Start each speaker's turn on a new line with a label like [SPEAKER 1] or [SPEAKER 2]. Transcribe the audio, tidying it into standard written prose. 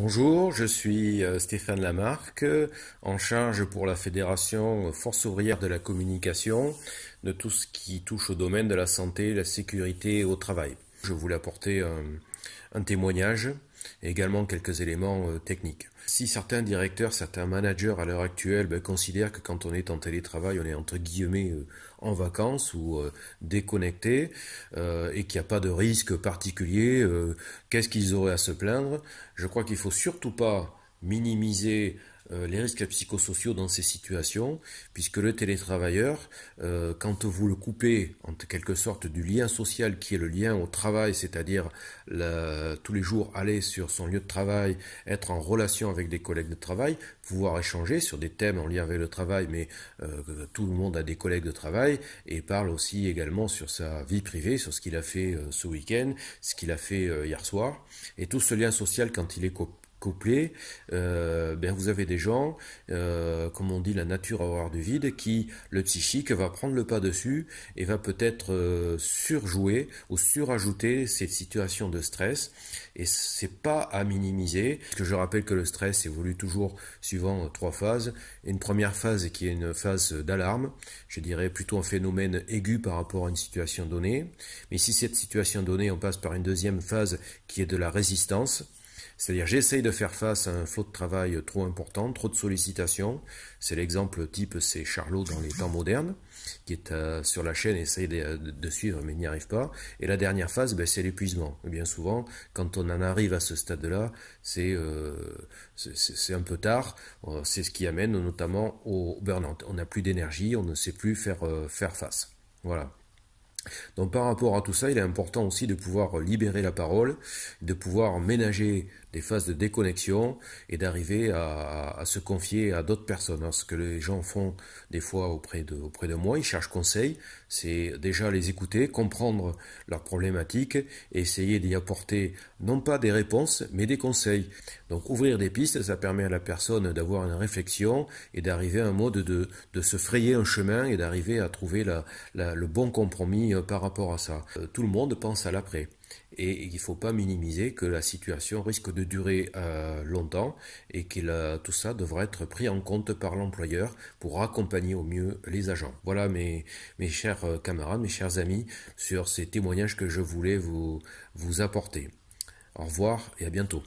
[SPEAKER 1] Bonjour, je suis Stéphane Lamarque, en charge pour la Fédération Force ouvrière de la communication de tout ce qui touche au domaine de la santé, la sécurité au travail. Je voulais apporter un témoignage et également quelques éléments techniques. Si certains directeurs, certains managers à l'heure actuelle considèrent que quand on est en télétravail, on est entre guillemets en vacances ou déconnecté et qu'il n'y a pas de risque particulier, qu'est-ce qu'ils auraient à se plaindre? Je crois qu'il ne faut surtout pas minimiser les risques psychosociaux dans ces situations, puisque le télétravailleur, quand vous le coupez en quelque sorte du lien social qui est le lien au travail, c'est-à-dire tous les jours aller sur son lieu de travail, être en relation avec des collègues de travail, pouvoir échanger sur des thèmes en lien avec le travail, mais tout le monde a des collègues de travail et parle aussi également sur sa vie privée, sur ce qu'il a fait ce week-end, ce qu'il a fait hier soir, et tout ce lien social quand il est couplé, vous avez des gens, comme on dit, la nature a horreur du vide, qui, le psychique, va prendre le pas dessus et va peut-être surjouer ou surajouter ces situations de stress. Et c'est pas à minimiser, parce que je rappelle que le stress évolue toujours suivant trois phases. Une première phase qui est une phase d'alarme, je dirais plutôt un phénomène aigu par rapport à une situation donnée. Mais si cette situation donnée, on passe par une deuxième phase qui est de la résistance. C'est-à-dire j'essaye de faire face à un flot de travail trop important, trop de sollicitations. C'est l'exemple type, c'est Charlot dans les temps modernes, qui est sur la chaîne, essaye de suivre mais n'y arrive pas. Et la dernière phase, c'est l'épuisement. Et bien souvent, quand on en arrive à ce stade-là, c'est un peu tard. C'est ce qui amène notamment au burn-out. On n'a plus d'énergie, on ne sait plus faire face. Voilà. Donc par rapport à tout ça, il est important aussi de pouvoir libérer la parole, de pouvoir ménager des phases de déconnexion et d'arriver à se confier à d'autres personnes. Alors, ce que les gens font des fois auprès de moi, ils cherchent conseil, c'est déjà les écouter, comprendre leurs problématiques et essayer d'y apporter non pas des réponses, mais des conseils. Donc ouvrir des pistes, ça permet à la personne d'avoir une réflexion et d'arriver à un mode de se frayer un chemin et d'arriver à trouver le bon compromis par rapport à ça. Tout le monde pense à l'après. Et il ne faut pas minimiser que la situation risque de durer longtemps et que tout ça devra être pris en compte par l'employeur pour accompagner au mieux les agents. Voilà mes chers camarades, mes chers amis, sur ces témoignages que je voulais vous apporter. Au revoir et à bientôt.